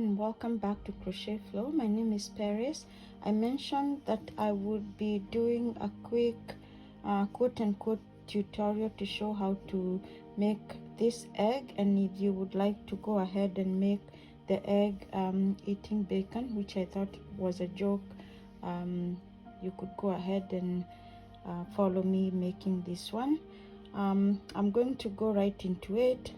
and welcome back to Crochet Flow. My name is Paris. I mentioned that I would be doing a quick quote-unquote tutorial to show how to make this egg, and if you would like to go ahead and make the egg eating bacon, which I thought was a joke, you could go ahead and follow me making this one. I'm going to go right into it.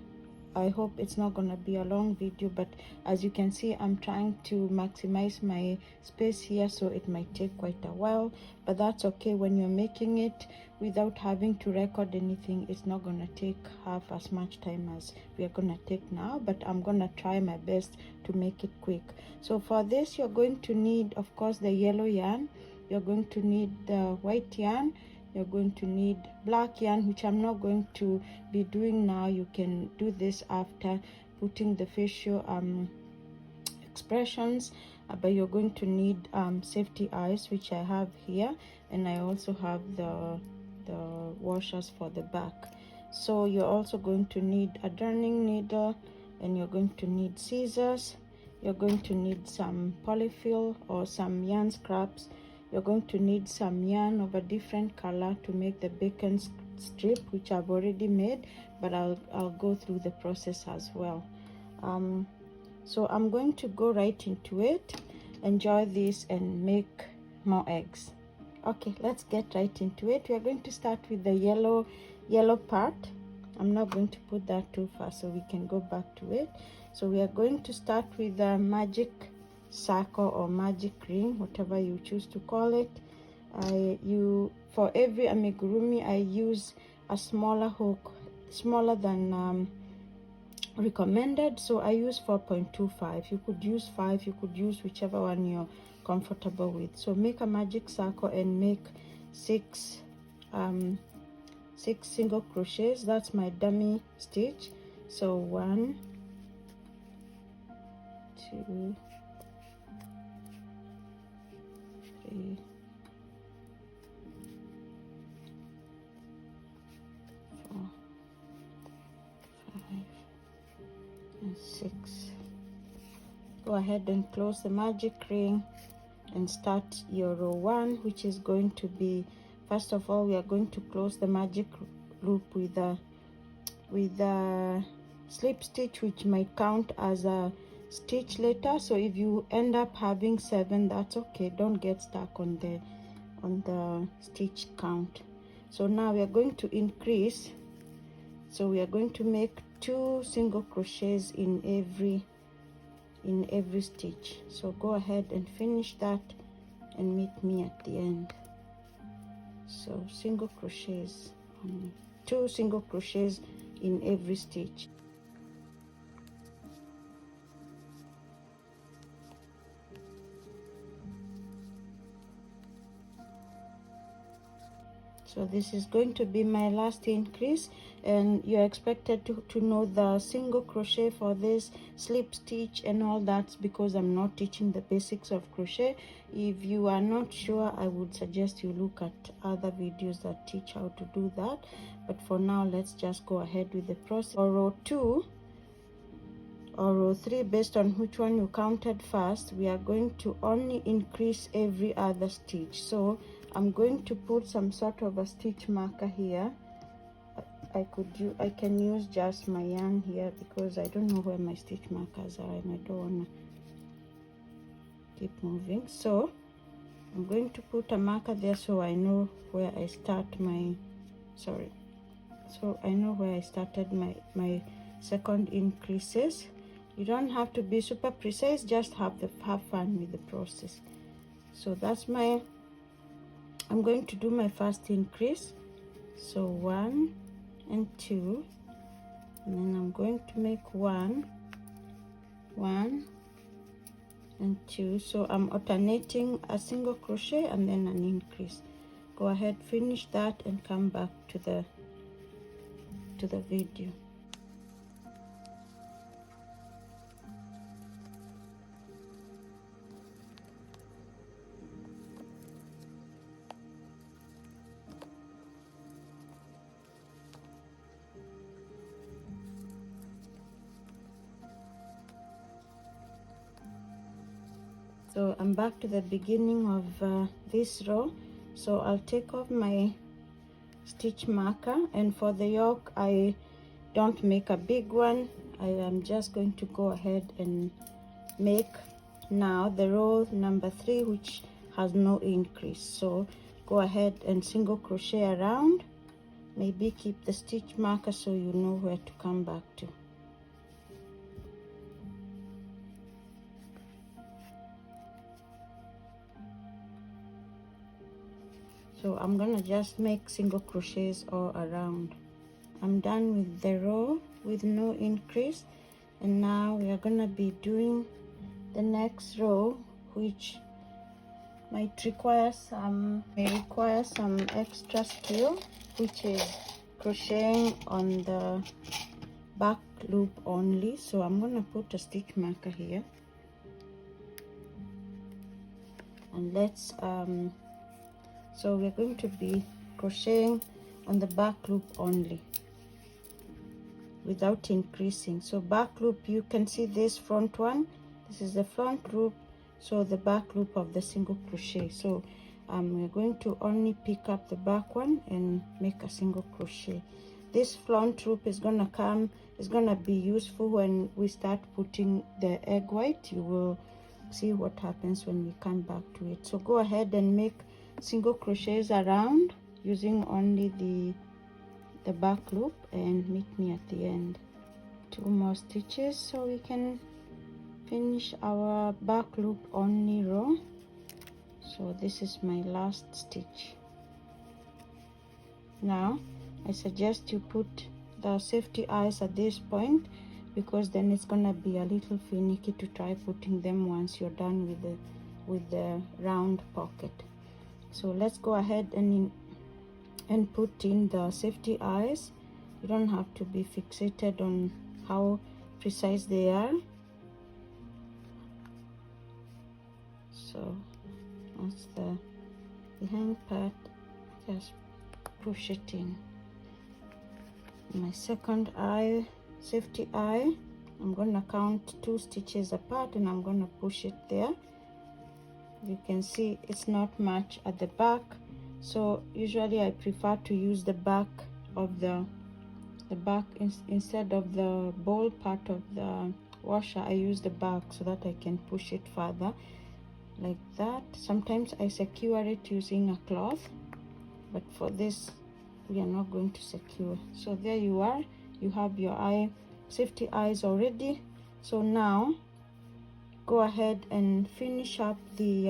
I hope it's not gonna be a long video, but as you can see, I'm trying to maximize my space here, so it might take quite a while, but that's okay. When you're making it without having to record anything, it's not gonna take half as much time as we are gonna take now, but I'm gonna try my best to make it quick. So for this, you're going to need, of course, the yellow yarn. You're going to need the white yarn. You're going to need black yarn, which I'm not going to be doing now. You can do this after putting the facial expressions, but you're going to need safety eyes, which I have here, and I also have the washers for the back. So you're also going to need a darning needle, and you're going to need scissors. You're going to need some polyfill or some yarn scraps. You're going to need some yarn of a different color to make the bacon strip, which I've already made, but I'll go through the process as well. So I'm going to go right into it. Enjoy this and make more eggs. Okay, let's get right into it. We are going to start with the yellow part. I'm not going to put that too fast, so we can go back to it. So we are going to start with the magic circle or magic ring, whatever you choose to call it. For every amigurumi, I use a smaller hook, smaller than recommended, so I use 4.25. You could use 5, you could use whichever one you're comfortable with. So make a magic circle and make six single crochets. That's my dummy stitch. So 1, 2, 3, 4, 5, and 6. Go ahead and close the magic ring and start your row 1, which is going to be, first of all, we are going to close the magic loop with a slip stitch, which might count as a stitch later. So if you end up having 7, that's okay. Don't get stuck on the stitch count. So now we are going to increase. So we are going to make 2 single crochets in every stitch. So go ahead and finish that and meet me at the end. So single crochets, 2 single crochets in every stitch. So this is going to be my last increase, and you're expected to know the single crochet for this, slip stitch and all that, because I'm not teaching the basics of crochet. If you are not sure, I would suggest you look at other videos that teach how to do that, but for now let's just go ahead with the process. For row 2 or row 3, based on which one you counted first, we are going to only increase every other stitch. So I'm going to put some sort of a stitch marker here. I can use just my yarn here because I don't know where my stitch markers are and I don't want to keep moving. So I'm going to put a marker there so I know where I start so I know where I started my second increases. You don't have to be super precise, just have fun with the process. So that's I'm going to do my first increase. So 1 and 2, and then I'm going to make 1 and 2. So I'm alternating a single crochet and then an increase. Go ahead, finish that and come back to the video. So I'm back to the beginning of this row. So I'll take off my stitch marker, and for the yoke I don't make a big one. I am just going to go ahead and make now the row number 3, which has no increase. So go ahead and single crochet around, maybe keep the stitch marker so you know where to come back to. So I'm gonna just make single crochets all around. I'm done with the row with no increase, and now we are gonna be doing the next row, which might require some extra skill, which is crocheting on the back loop only. So I'm gonna put a stitch marker here, and let's so we're going to be crocheting on the back loop only without increasing. So back loop, you can see this front one, this is the front loop, so the back loop of the single crochet. So we're going to only pick up the back one and make a single crochet. This front loop is gonna be useful when we start putting the egg white. You will see what happens when we come back to it. So go ahead and make single crochets around using only the back loop, and meet me at the end. 2 more stitches so we can finish our back loop only row. So this is my last stitch. Now I suggest you put the safety eyes at this point, because then it's gonna be a little finicky to try putting them once you're done with the round pocket. So let's go ahead and put in the safety eyes. You don't have to be fixated on how precise they are. So that's the behind part, just push it in. My second eye, safety eye, I'm gonna count 2 stitches apart and I'm gonna push it there. You can see it's not much at the back, so usually I prefer to use the back of the back instead of the ball part of the washer. I use the back so that I can push it further like that. Sometimes I secure it using a cloth, but for this we are not going to secure. So there you are, you have your safety eyes already. So now go ahead and finish up the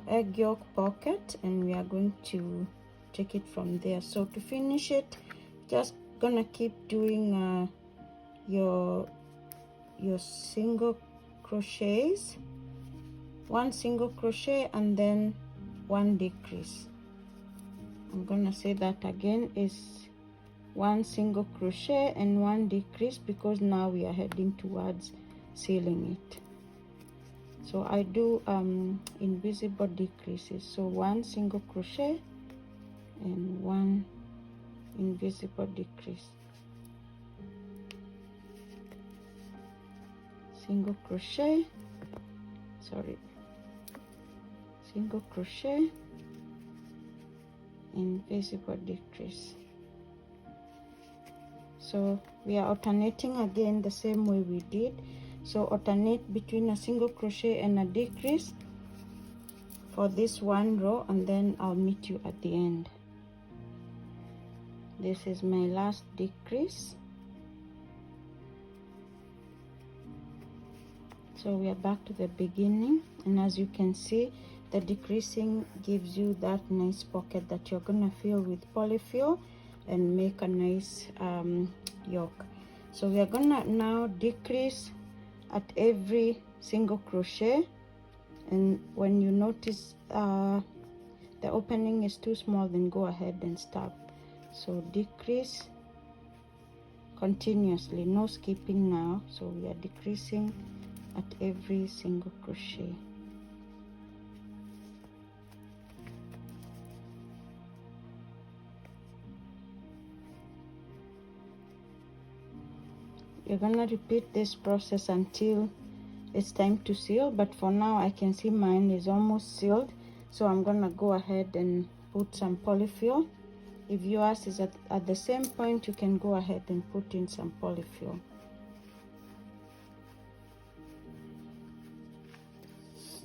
egg yolk pocket, and we are going to take it from there. So to finish it, just gonna keep doing your single crochets, 1 single crochet and then 1 decrease. I'm gonna say that again, is 1 single crochet and 1 decrease, because now we are heading towards sealing it. So I do invisible decreases, so 1 single crochet and 1 invisible decrease, single crochet, single crochet, invisible decrease. So we are alternating again the same way we did. So alternate between a single crochet and a decrease for this 1 row, and then I'll meet you at the end. This is my last decrease. So we are back to the beginning, and as you can see, the decreasing gives you that nice pocket that you're gonna fill with polyfill and make a nice yoke. So we are gonna now decrease at every single crochet, and when you notice the opening is too small, then go ahead and stop. So decrease continuously, no skipping now. So we are decreasing at every single crochet. You're gonna repeat this process until it's time to seal, but for now I can see mine is almost sealed, so I'm gonna go ahead and put some polyfill. If yours is at the same point, you can go ahead and put in some polyfill.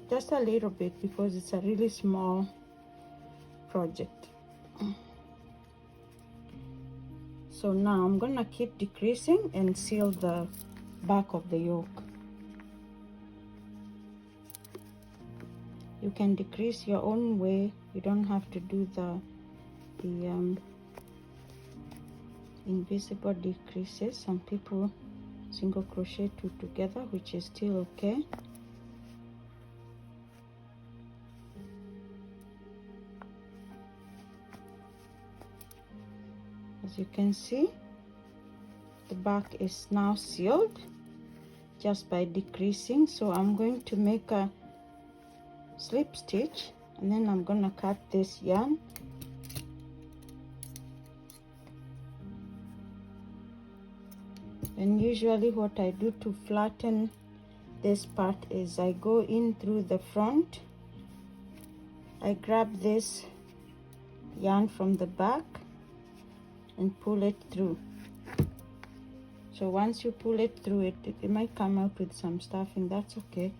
Just a little bit, because it's a really small project. So now I'm gonna keep decreasing and seal the back of the yoke. You can decrease your own way. You don't have to do the invisible decreases. Some people single crochet two together, which is still okay. As you can see, the back is now sealed just by decreasing. So I'm going to make a slip stitch, and then I'm gonna cut this yarn. And usually what I do to flatten this part is I go in through the front. I grab this yarn from the back and pull it through. So once you pull it through, it might come out with some stuffing, that's okay.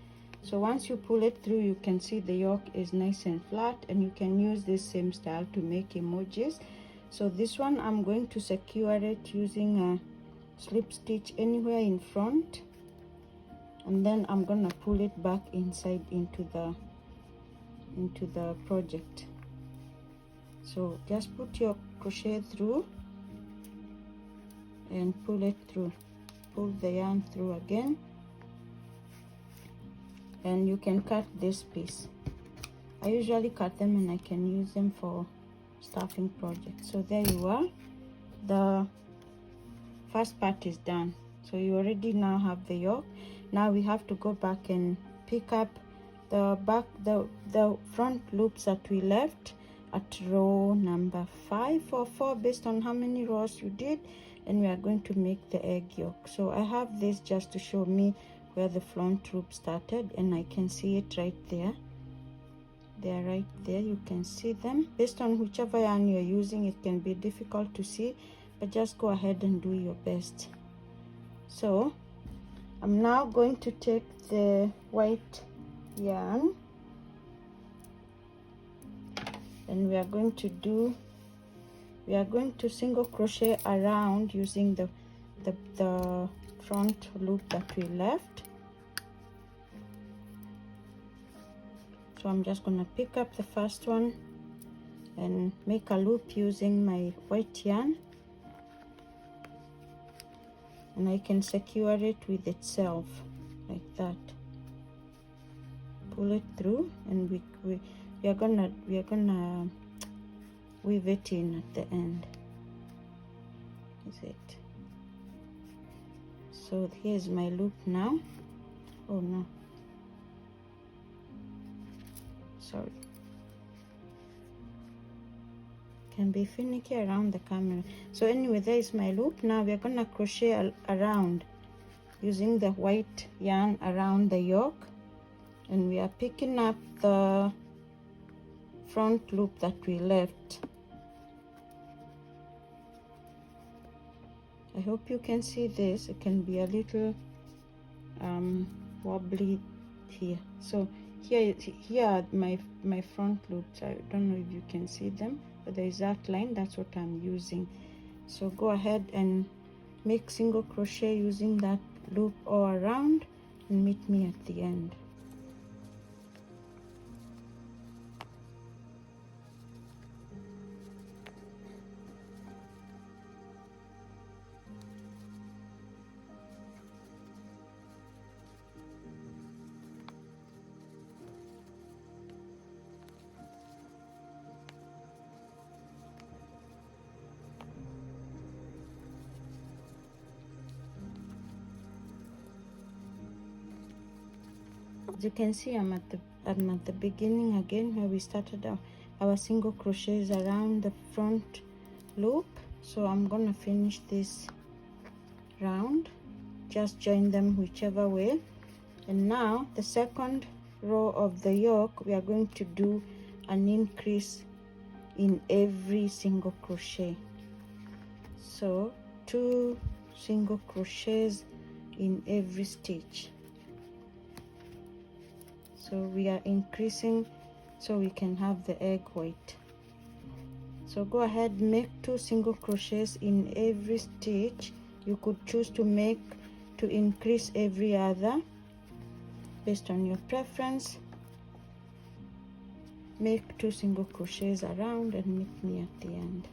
So once you pull it through, you can see the yoke is nice and flat, and you can use this same style to make emojis. So this one, I'm going to secure it using a slip stitch anywhere in front, and then I'm gonna pull it back inside into the project. So just put your crochet through and pull it through, pull the yarn through again, and you can cut this piece. I usually cut them and I can use them for stuffing projects. So there you are, the first part is done. So you already now have the yoke. Now we have to go back and pick up the front loops that we left at row number 5 or 4, based on how many rows you did, and we are going to make the egg yolk. So I have this just to show me where the front loop started, and I can see it right there. They are right there, you can see them. Based on whichever yarn you're using, it can be difficult to see, but just go ahead and do your best. So I'm now going to take the white yarn, and we are going to single crochet around using the front loop that we left. So I'm just gonna pick up the first one and make a loop using my white yarn, and I can secure it with itself like that. Pull it through, and we are gonna weave it in at the end. Is it? So here's my loop now. Oh no, sorry, can be finicky around the camera. So anyway, there is my loop. Now we're gonna crochet around using the white yarn around the yoke, and we are picking up the front loop that we left. I hope you can see this. It can be a little wobbly here. So here are my front loops. I don't know if you can see them, but there is that line. That's what I'm using. So go ahead and make single crochet using that loop all around, and meet me at the end. As you can see, I'm at the beginning again, where we started our single crochets around the front loop. So I'm gonna finish this round, just join them whichever way, And now the second row of the yoke, we are going to do an increase in every single crochet. So 2 single crochets in every stitch. So we are increasing so we can have the egg white. So go ahead, make 2 single crochets in every stitch. You could choose to increase every other based on your preference. Make 2 single crochets around and meet me at the end.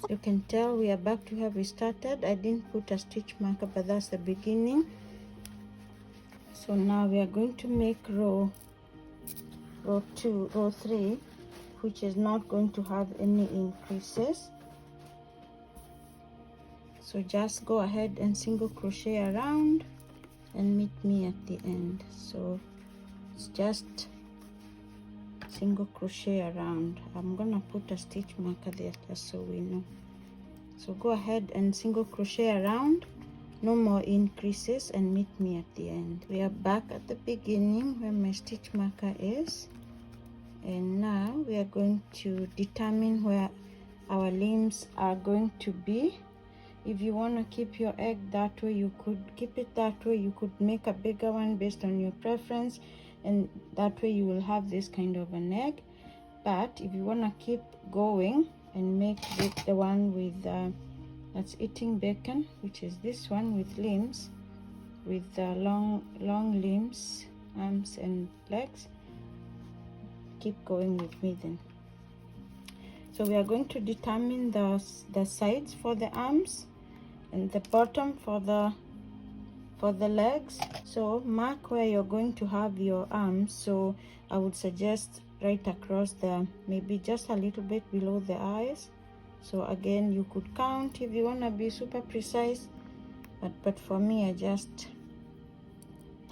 You can tell we are back to have restarted. I didn't put a stitch marker, but that's the beginning. So now we are going to make row 3, which is not going to have any increases. So just go ahead and single crochet around and meet me at the end. So it's just single crochet around. I'm gonna put a stitch marker there just so we know. So go ahead and single crochet around, no more increases, and meet me at the end. We are back at the beginning where my stitch marker is, and now we are going to determine where our limbs are going to be. If you want to keep your egg that way, you could keep it that way. You could make a bigger one based on your preference, and that way you will have this kind of an egg. But if you want to keep going and make it the one with that's eating bacon, which is this one with limbs, with long limbs, arms and legs, keep going with me then. So we are going to determine the sides for the arms and the bottom for the legs. So mark where you're going to have your arms. So I would suggest right across the, maybe just a little bit below the eyes. So again, you could count if you want to be super precise, but for me, I just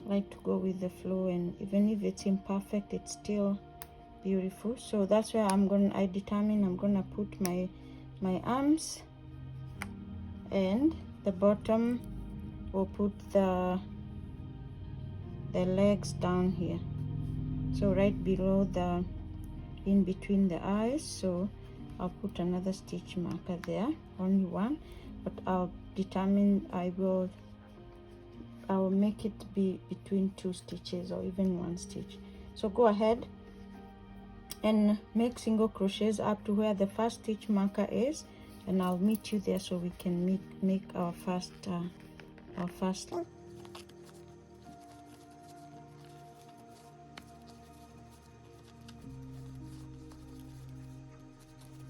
like to go with the flow, and even if it's imperfect, it's still beautiful. So that's where I determine I'm gonna put my arms, and the bottom will put the legs down here, so right below the, in between the eyes. So I'll put another stitch marker there, only one, but I'll determine I will make it be between 2 stitches or even 1 stitch. So go ahead and make single crochets up to where the first stitch marker is, and I'll meet you there so we can make our first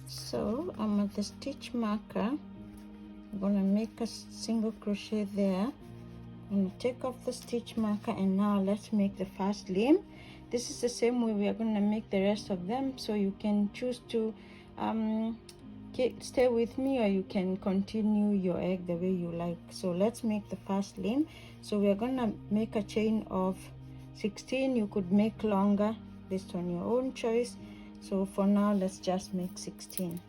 So I'm at the stitch marker. I'm gonna make a single crochet there. I'm gonna take off the stitch marker, and now let's make the first limb. This is the same way we are gonna make the rest of them, so you can choose to stay with me, or you can continue your egg the way you like. So let's make the first limb. So we are gonna make a chain of 16. You could make longer based on your own choice. So for now, let's just make 16.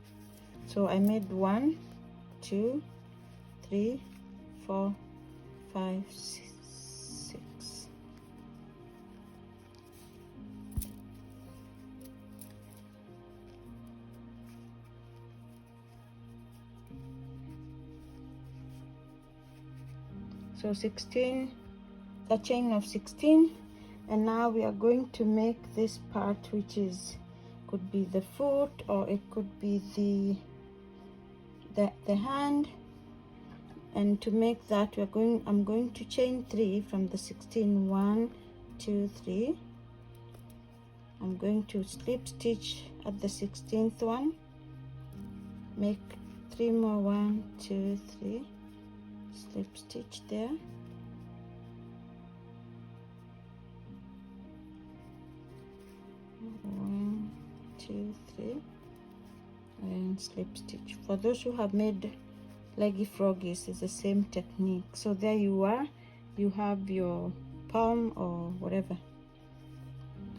So I made 1, 2, 3, 4, 5, 6. So 16, a chain of 16, and now we are going to make this part, which is could be the foot, or it could be the hand. And to make that, I'm going to chain 3 from the 16. 1 2 3. I'm going to slip stitch at the 16th one, make 3 more. 1 2 3, slip stitch there, 1 2 3, and slip stitch. For those who have made leggy froggies, it's the same technique. So there you are, you have your palm or whatever.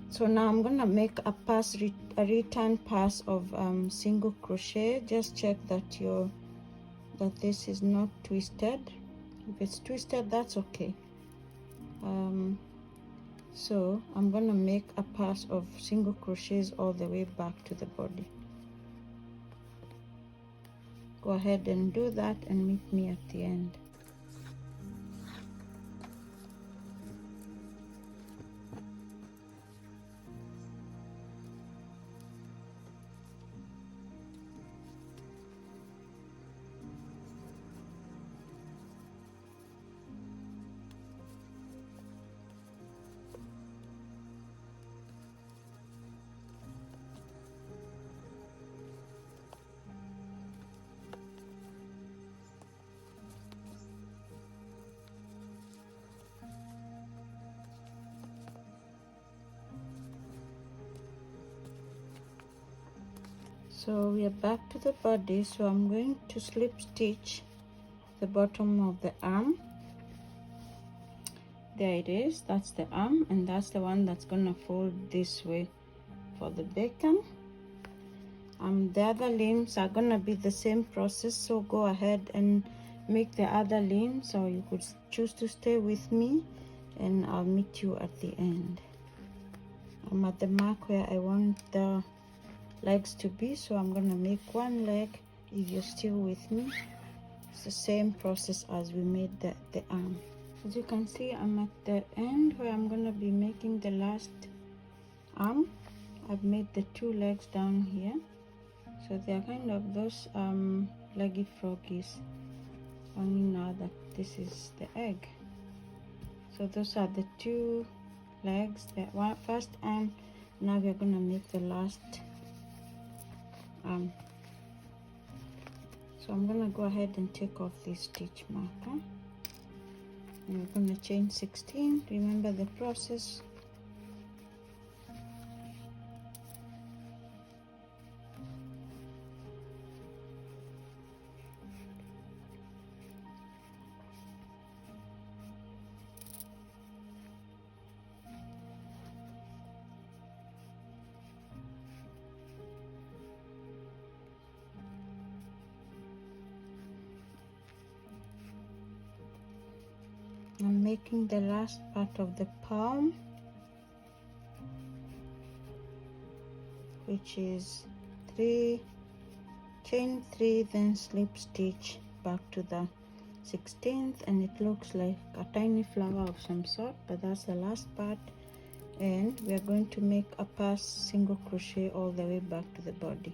So now I'm gonna make a return pass of single crochet. Just check that this is not twisted. If it's twisted, that's okay. So I'm gonna make a pass of single crochets all the way back to the body. Go ahead and do that and meet me at the end. So we are back to the body, so I'm going to slip stitch the bottom of the arm. There it is, that's the arm, and that's the one that's gonna fold this way for the bacon. The other limbs are gonna be the same process, so go ahead and make the other limbs, or you could choose to stay with me and I'll meet you at the end. I'm at the mark where I want the legs to be, so I'm gonna make one leg. If you're still with me, it's the same process as we made the arm. As you can see, I'm at the end where I'm gonna be making the last arm. I've made the 2 legs down here, so they're kind of those leggy froggies, only now that this is the egg. So those are the 2 legs, the first arm. Now we're gonna make the last arm. So I'm gonna go ahead and take off this stitch marker, and we're gonna chain 16. Remember the process. I'm making the last part of the palm, which is 3, chain 3, then slip stitch back to the 16th, and it looks like a tiny flower of some sort, but that's the last part. And we are going to make a pass single crochet all the way back to the body.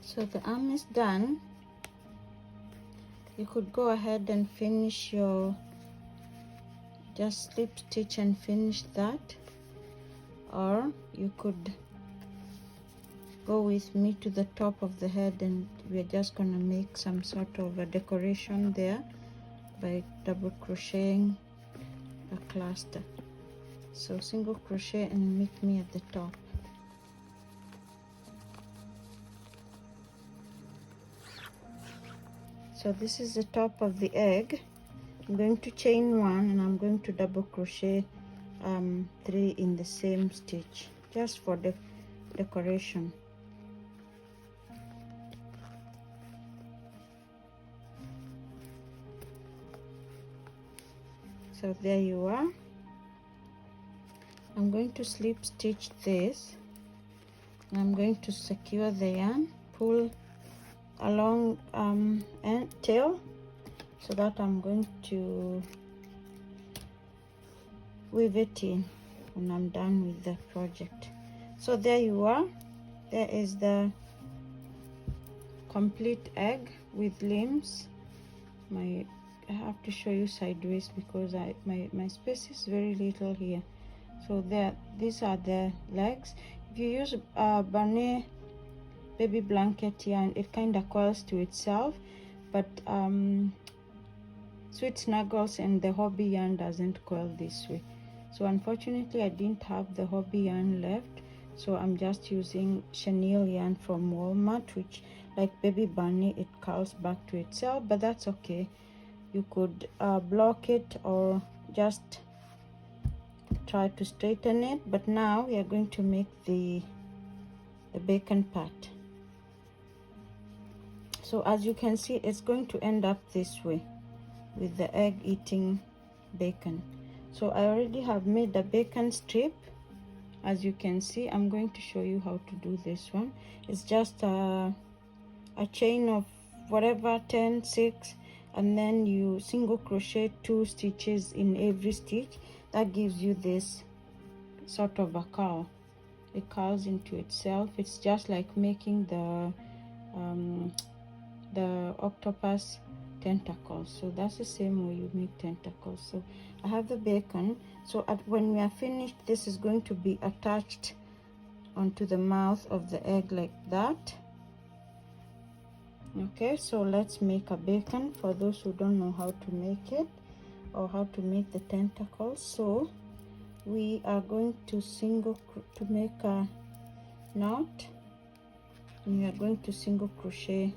So the arm is done. You could go ahead and finish your, just slip stitch and finish that, or you could go with me to the top of the head, and we're just gonna make some sort of a decoration there by double crocheting a cluster. So single crochet and meet me at the top. So this is the top of the egg. I'm going to chain one, and I'm going to double crochet 3 in the same stitch, just for the decoration. So there you are. I'm going to slip stitch this, and I'm going to secure the yarn, pull along and tail, so that I'm going to weave it in when I'm done with the project. So there you are. There is the complete egg with limbs. I have to show you sideways because my space is very little here. So there, these are the legs. If you use Barney baby blanket yarn, it kind of coils to itself, but Sweet Snuggles and the hobby yarn doesn't coil this way. So unfortunately I didn't have the hobby yarn left, so I'm just using chenille yarn from Walmart, which, like Baby Bunny, it curls back to itself, but that's okay. You could block it or just try to straighten it. But now we are going to make the bacon part. So as you can see, it's going to end up this way with the egg eating bacon. So I already have made the bacon strip. As you can see, I'm going to show you how to do this one. It's just a chain of whatever, 10, 6, and then you single crochet 2 stitches in every stitch. That gives you this sort of a curl. It curls into itself. It's just like making the octopus tentacles. So that's the same way you make tentacles. So I have the bacon. So when we are finished, this is going to be attached onto the mouth of the egg like that. Okay, so let's make a bacon for those who don't know how to make it or how to make the tentacles. So we are going to make a knot, and we are going to single crochet,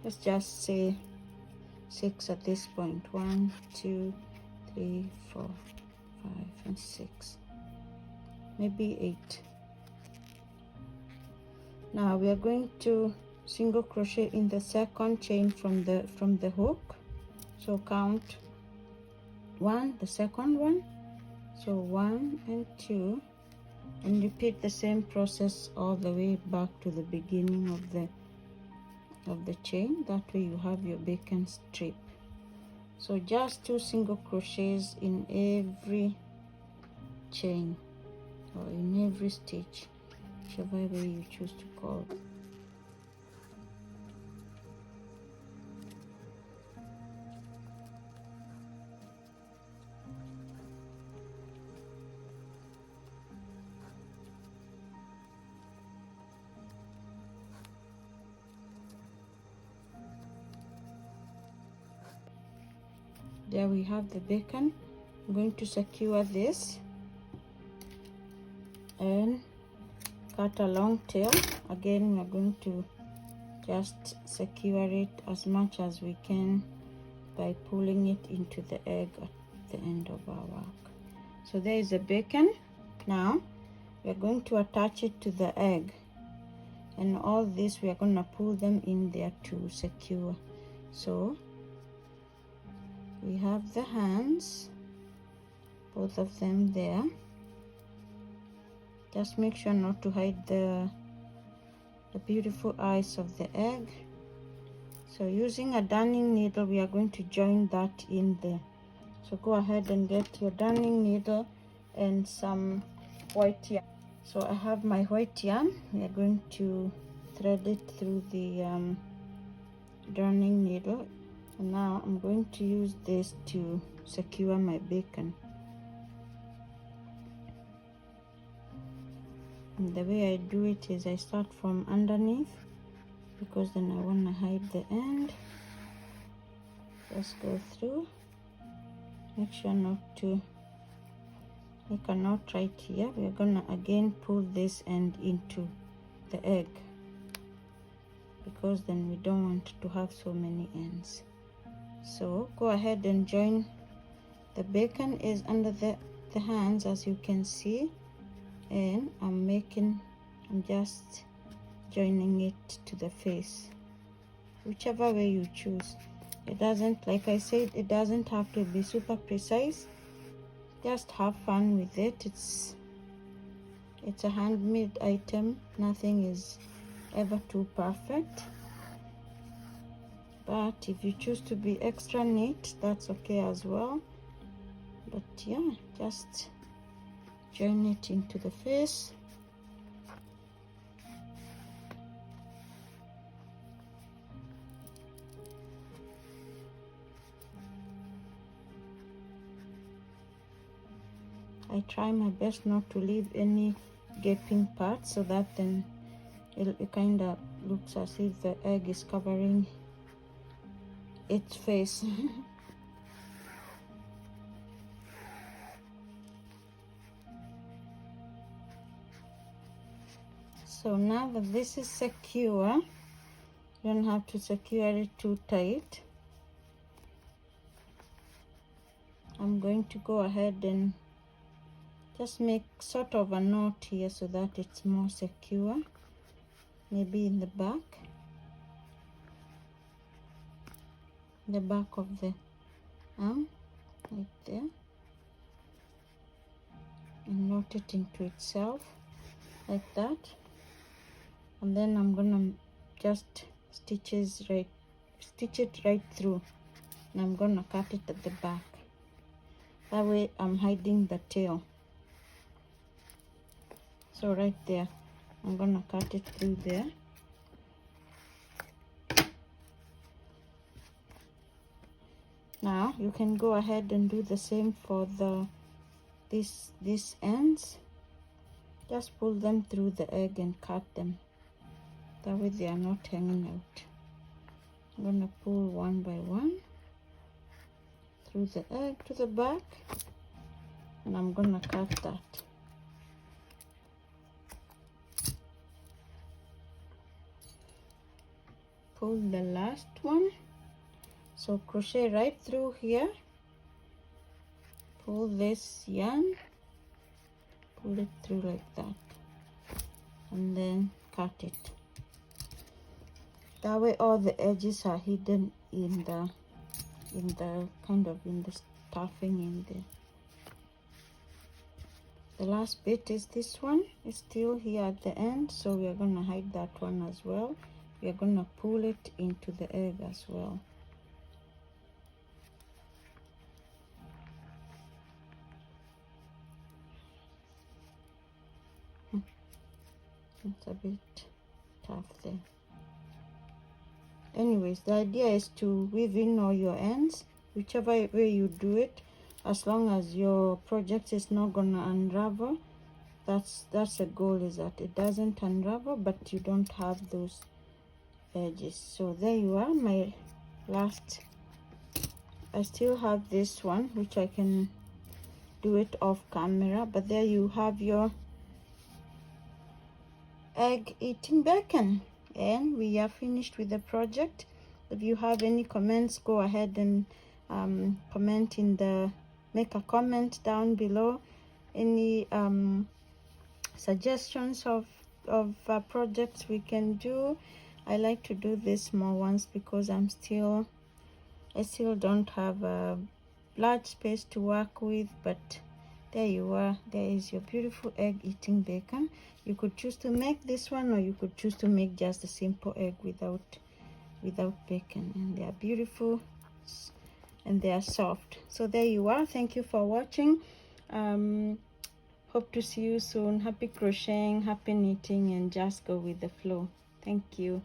let's just say 6 at this point. 1, 2, 3, 4, 5, and 6, maybe 8. Now we are going to single crochet in the second chain from the hook. So count 1, the second one, so 1 and 2, and repeat the same process all the way back to the beginning of the chain. That way you have your bacon strip. So just 2 single crochets in every chain or in every stitch, whichever way you choose to call it. There we have the bacon. I'm going to secure this and cut a long tail. Again, we're going to just secure it as much as we can by pulling it into the egg at the end of our work. So there is the bacon. Now we're going to attach it to the egg, and all this we are going to pull them in there to secure. So we have the hands, both of them there. Just make sure not to hide the beautiful eyes of the egg. So using a darning needle, we are going to join that in there. So go ahead and get your darning needle and some white yarn. So I have my white yarn. We are going to thread it through the darning needle. And now I'm going to use this to secure my bacon. And the way I do it is I start from underneath, because then I want to hide the end. Just go through, make sure not to make a knot right here. We're gonna again pull this end into the egg, because then we don't want to have so many ends. So go ahead and join. The bacon is under the hands, as you can see, and I'm just joining it to the face, whichever way you choose. It doesn't, like I said, it doesn't have to be super precise. Just have fun with it. It's a handmade item. Nothing is ever too perfect, but if you choose to be extra neat, that's okay as well. But yeah, just join it into the face. I try my best not to leave any gaping parts, so that then it kind of looks as if the egg is covering its face. So now that this is secure, you don't have to secure it too tight. I'm going to go ahead and just make sort of a knot here so that it's more secure, maybe in the back of the arm, right there, and knot it into itself like that. And then I'm gonna just stitch it right through, and I'm gonna cut it at the back. That way I'm hiding the tail. So right there, I'm gonna cut it through there. Now you can go ahead and do the same for these ends. Just pull them through the egg and cut them. That way they are not hanging out. I'm gonna pull one by one through the egg to the back, and I'm gonna cut that. Pull the last one. So crochet right through here, pull this yarn, pull it through like that, and then cut it. That way all the edges are hidden in the stuffing in there. The last bit is this one. It's still here at the end, so we are gonna hide that one as well. We are gonna pull it into the egg as well. It's a bit tough there. Anyways, the idea is to weave in all your ends, whichever way you do it, as long as your project is not gonna unravel. That's the goal, is that it doesn't unravel, but you don't have those edges. So there you are, my last. I still have this one, which I can do it off camera, but there you have your egg eating bacon, and we are finished with the project. If you have any comments, go ahead and make a comment down below. Any suggestions of projects we can do. I like to do these small ones because I still don't have a large space to work with. But there you are, there is your beautiful egg eating bacon. You could choose to make this one, or you could choose to make just a simple egg without bacon, and they are beautiful and they are soft. So there you are. Thank you for watching. Hope to see you soon. Happy crocheting, happy knitting, and just go with the flow. Thank you.